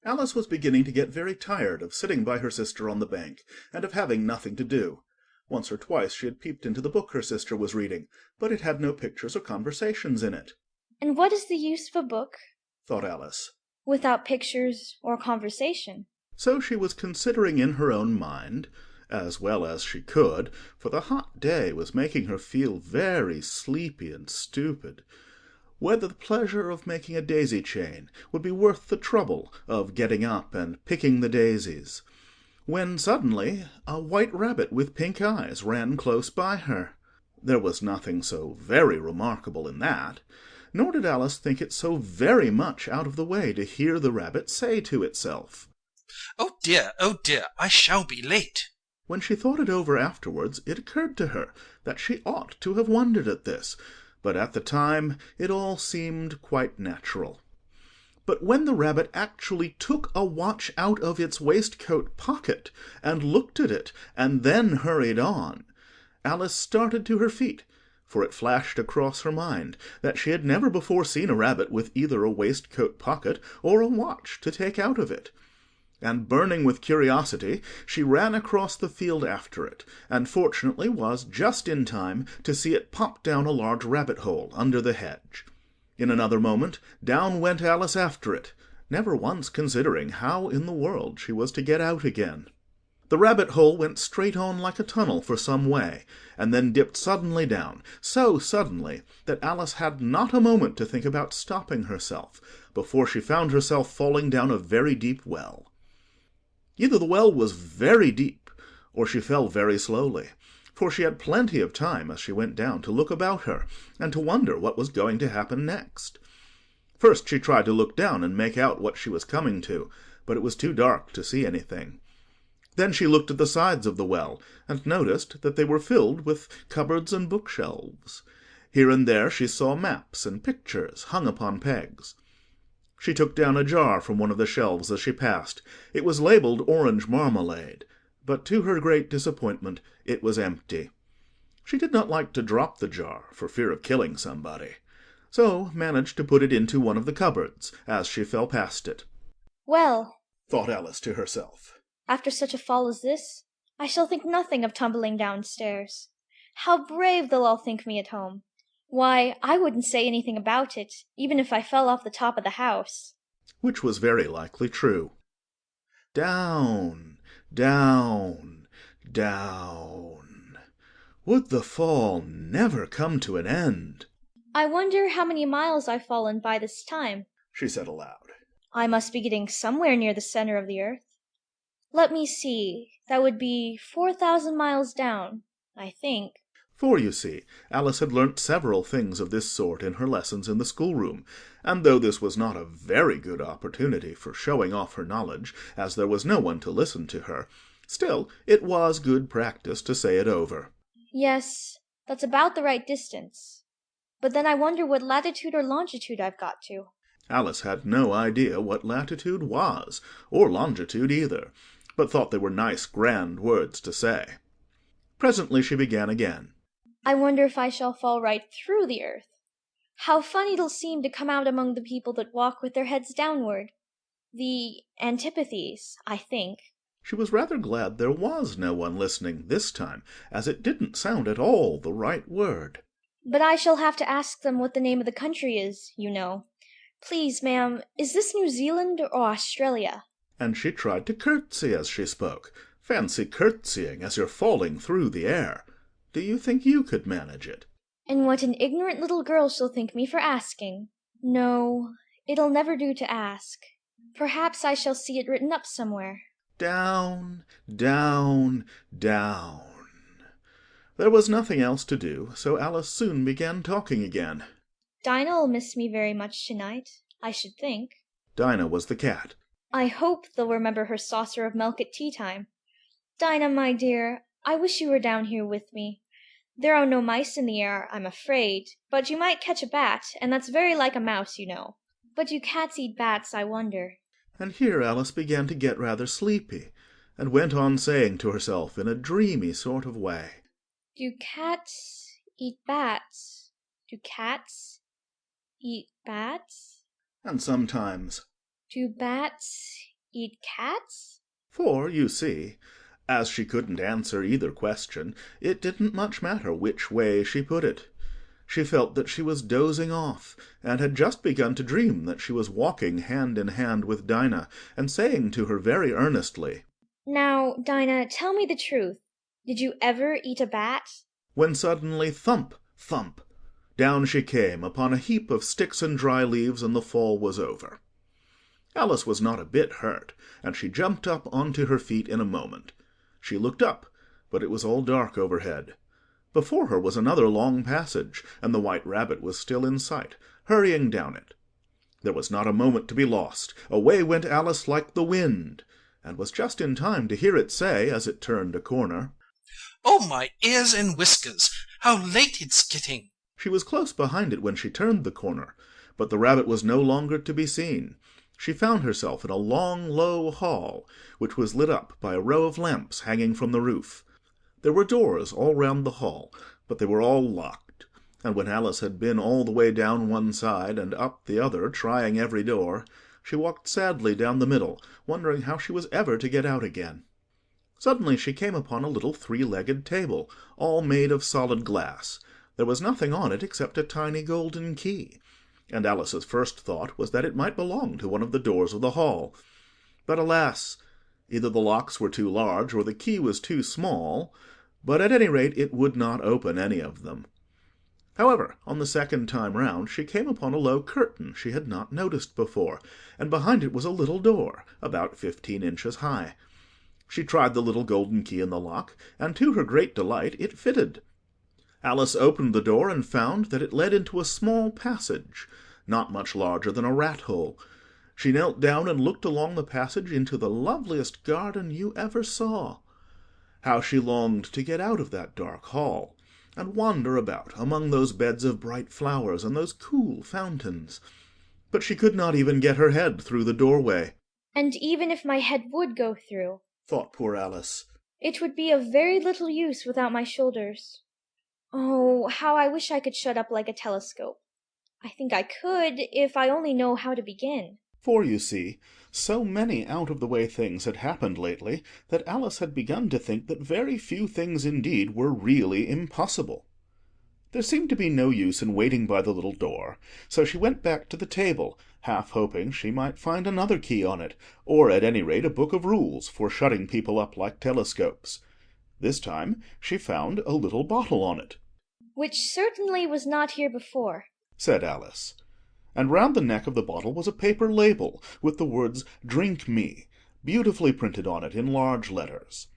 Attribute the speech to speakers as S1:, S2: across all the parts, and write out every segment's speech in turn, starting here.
S1: Alice was beginning to get very tired of sitting by her sister on the bank, and of having nothing to do. Once or twice she had peeped into the book her sister was reading, but it had no pictures or conversations in it.
S2: And what is the use of a book,
S1: thought Alice,
S2: without pictures or conversation?
S1: So she was considering in her own mind, as well as she could, for the hot day was making her feel very sleepy and stupid, whether the pleasure of making a daisy chain would be worth the trouble of getting up and picking the daisies, when suddenly a white rabbit with pink eyes ran close by her. There was nothing so very remarkable in that, nor did Alice think it so very much out of the way to hear the rabbit say to itself,
S3: "Oh dear, I shall be late."
S1: When she thought it over afterwards, it occurred to her that she ought to have wondered at this, but at the time it all seemed quite natural. But when the rabbit actually took a watch out of its waistcoat pocket, and looked at it, and then hurried on, Alice started to her feet, for it flashed across her mind that she had never before seen a rabbit with either a waistcoat pocket or a watch to take out of it. And burning with curiosity, she ran across the field after it, and fortunately was just in time to see it pop down a large rabbit-hole under the hedge. In another moment, down went Alice after it, never once considering how in the world she was to get out again. The rabbit-hole went straight on like a tunnel for some way, and then dipped suddenly down, so suddenly that Alice had not a moment to think about stopping herself, before she found herself falling down a very deep well. Either the well was very deep, or she fell very slowly, for she had plenty of time as she went down to look about her, and to wonder what was going to happen next. First she tried to look down and make out what she was coming to, but it was too dark to see anything. Then she looked at the sides of the well, and noticed that they were filled with cupboards and bookshelves. Here and there she saw maps and pictures hung upon pegs. She took down a jar from one of the shelves as she passed. It was labelled orange marmalade, but to her great disappointment it was empty. She did not like to drop the jar, for fear of killing somebody, so managed to put it into one of the cupboards as she fell past it.
S2: Well,
S1: thought Alice to herself,
S2: after such a fall as this, I shall think nothing of tumbling downstairs. How brave they'll all think me at home! Why, I wouldn't say anything about it, even if I fell off the top of the house.
S1: Which was very likely true. Down, down, down. Would the fall never come to an end?
S2: I wonder how many miles I've fallen by this time,
S1: she said aloud.
S2: I must be getting somewhere near the center of the earth. Let me see, that would be 4,000 miles down, I think.
S1: For, you see, Alice had learnt several things of this sort in her lessons in the schoolroom, and though this was not a very good opportunity for showing off her knowledge, as there was no one to listen to her, still it was good practice to say it over.
S2: Yes, that's about the right distance. But then I wonder what latitude or longitude I've got to.
S1: Alice had no idea what latitude was, or longitude either, but thought they were nice grand words to say. Presently she began again.
S2: I wonder if I shall fall right through the earth. How funny it'll seem to come out among the people that walk with their heads downward. The antipathies, I think.
S1: She was rather glad there was no one listening this time, as it didn't sound at all the right word.
S2: But I shall have to ask them what the name of the country is, you know. Please, ma'am, is this New Zealand or Australia?
S1: And she tried to curtsy as she spoke. Fancy curtsying as you're falling through the air. Do you think you could manage it?
S2: And what an ignorant little girl she'll think me for asking. No, it'll never do to ask. Perhaps I shall see it written up somewhere.
S1: Down, down, down. There was nothing else to do, so Alice soon began talking again.
S2: Dinah'll miss me very much tonight, I should think.
S1: Dinah was the cat.
S2: I hope they'll remember her saucer of milk at tea-time. Dinah, my dear, I wish you were down here with me. There are no mice in the air, I'm afraid, but you might catch a bat, and that's very like a mouse, you know. But do cats eat bats, I wonder?
S1: And here Alice began to get rather sleepy, and went on saying to herself in a dreamy sort of way,
S2: Do cats eat bats? Do cats eat bats?
S1: And sometimes,
S2: Do bats eat cats?
S1: For, you see, as she couldn't answer either question, it didn't much matter which way she put it. She felt that she was dozing off, and had just begun to dream that she was walking hand in hand with Dinah, and saying to her very earnestly,
S2: Now, Dinah, tell me the truth. Did you ever eat a bat?
S1: when suddenly thump, thump, down she came upon a heap of sticks and dry leaves, and the fall was over. Alice was not a bit hurt, and she jumped up onto her feet in a moment. She looked up, but it was all dark overhead. Before her was another long passage, and the White Rabbit was still in sight, hurrying down it. There was not a moment to be lost. Away went Alice like the wind, and was just in time to hear it say, as it turned a corner,
S3: Oh, my ears and whiskers! How late it's getting!
S1: She was close behind it when she turned the corner, but the rabbit was no longer to be seen. She found herself in a long, low hall, which was lit up by a row of lamps hanging from the roof. There were doors all round the hall, but they were all locked, and when Alice had been all the way down one side and up the other, trying every door, she walked sadly down the middle, wondering how she was ever to get out again. Suddenly she came upon a little three-legged table, all made of solid glass. There was nothing on it except a tiny golden key, and Alice's first thought was that it might belong to one of the doors of the hall. But alas! Either the locks were too large, or the key was too small, but at any rate it would not open any of them. However, on the second time round she came upon a low curtain she had not noticed before, and behind it was a little door, about 15 inches high. She tried the little golden key in the lock, and to her great delight it fitted. Alice opened the door and found that it led into a small passage, not much larger than a rat-hole. She knelt down and looked along the passage into the loveliest garden you ever saw. How she longed to get out of that dark hall, and wander about among those beds of bright flowers and those cool fountains. But she could not even get her head through the doorway.
S2: And even if my head would go through,
S1: Thought poor Alice,
S2: it would be of very little use without my shoulders. Oh, how I wish I could shut up like a telescope. I think I could, if I only know how to begin.
S1: for, you see, so many out-of-the-way things had happened lately that Alice had begun to think that very few things indeed were really impossible. There seemed to be no use in waiting by the little door, so she went back to the table, half hoping she might find another key on it, or at any rate a book of rules for shutting people up like telescopes. This time she found a little bottle on it.
S2: Which certainly was not here before.
S1: Said Alice. And round the neck of the bottle was a paper label with the words "Drink Me" beautifully printed on it in large letters.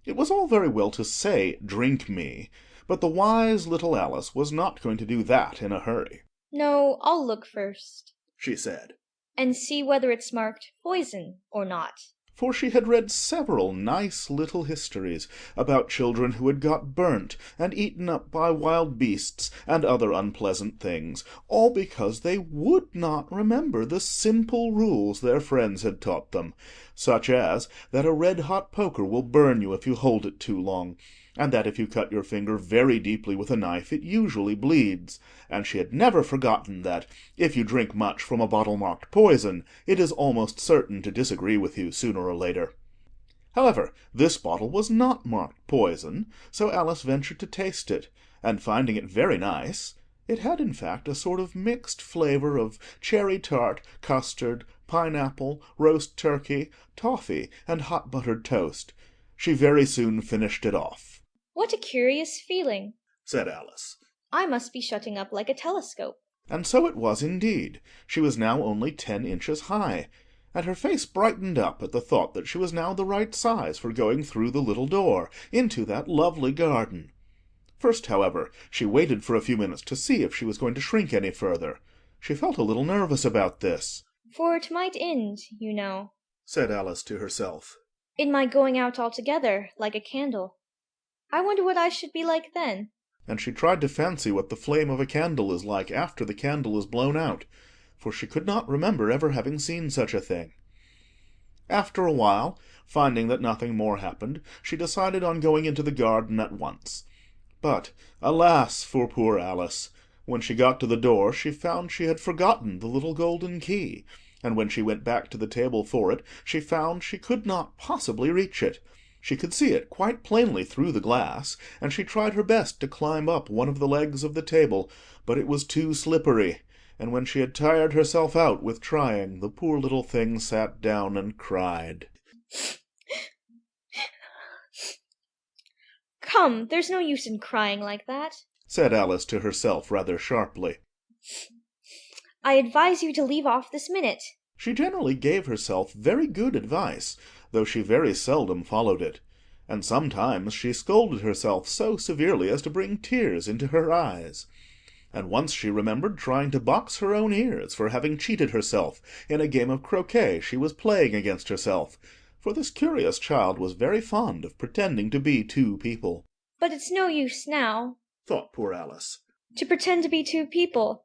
S1: It was all very well to say "Drink me," but the wise little Alice was not going to do that in a hurry.
S2: No, I'll look first,
S1: She said,
S2: and see whether it's marked poison or not.
S1: for she had read several nice little histories about children who had got burnt and eaten up by wild beasts and other unpleasant things, all because they would not remember the simple rules their friends had taught them, such as that a red-hot poker will burn you if you hold it too long, and that if you cut your finger very deeply with a knife it usually bleeds, and she had never forgotten that, if you drink much from a bottle marked poison, it is almost certain to disagree with you sooner or later. However, this bottle was not marked poison, so Alice ventured to taste it, and finding it very nice, it had in fact a sort of mixed flavour of cherry tart, custard, pineapple, roast turkey, toffee, and hot buttered toast. She very soon finished it off.
S2: What a curious feeling.
S1: Said Alice.
S2: I must be shutting up like a telescope.
S1: And so it was indeed. She was now only 10 inches high, and her face brightened up at the thought that she was now the right size for going through the little door into that lovely garden. First, however, she waited for a few minutes to see if she was going to shrink any further. She felt a little nervous about this.
S2: For it might end, you know,
S1: Said Alice to herself.
S2: in my going out altogether, like a candle. I wonder what I should be like then.
S1: And she tried to fancy what the flame of a candle is like after the candle is blown out, for she could not remember ever having seen such a thing. After a while, finding that nothing more happened, she decided on going into the garden at once. But, alas for poor Alice! When she got to the door, she found she had forgotten the little golden key, and when she went back to the table for it, she found she could not possibly reach it. She could see it quite plainly through the glass, and she tried her best to climb up one of the legs of the table, but it was too slippery, and when she had tired herself out with trying, the poor little thing sat down and cried.
S2: Come, there's no use in crying like that,
S1: said Alice to herself rather sharply.
S2: I advise you to leave off this minute.
S1: She generally gave herself very good advice, though she very seldom followed it, and sometimes she scolded herself so severely as to bring tears into her eyes. And once she remembered trying to box her own ears for having cheated herself in a game of croquet she was playing against herself, for this curious child was very fond of pretending to be two people.
S2: But it's no use now,
S1: thought poor Alice,
S2: to pretend to be two people.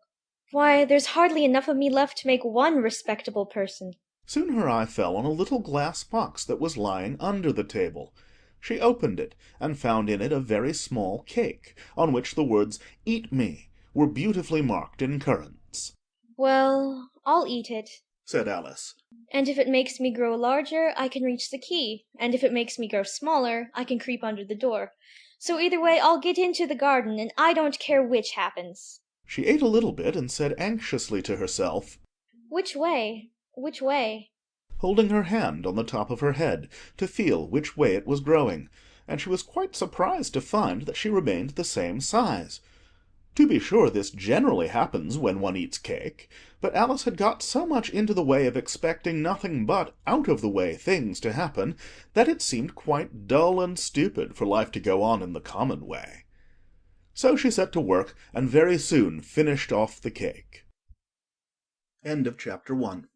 S2: Why, there's hardly enough of me left to make one respectable person.
S1: Soon her eye fell on a little glass box that was lying under the table. She opened it, and found in it a very small cake, on which the words "Eat me" were beautifully marked in currants.
S2: Well, I'll eat it,
S1: said Alice.
S2: And if it makes me grow larger, I can reach the key, and if it makes me grow smaller, I can creep under the door. So either way, I'll get into the garden, and I don't care which happens.
S1: She ate a little bit and said anxiously to herself,
S2: Which way? Which way?
S1: holding her hand on the top of her head to feel which way it was growing, and she was quite surprised to find that she remained the same size. To be sure, this generally happens when one eats cake, but Alice had got so much into the way of expecting nothing but out-of-the-way things to happen, that it seemed quite dull and stupid for life to go on in the common way. So she set to work, and very soon finished off the cake. End of chapter 1.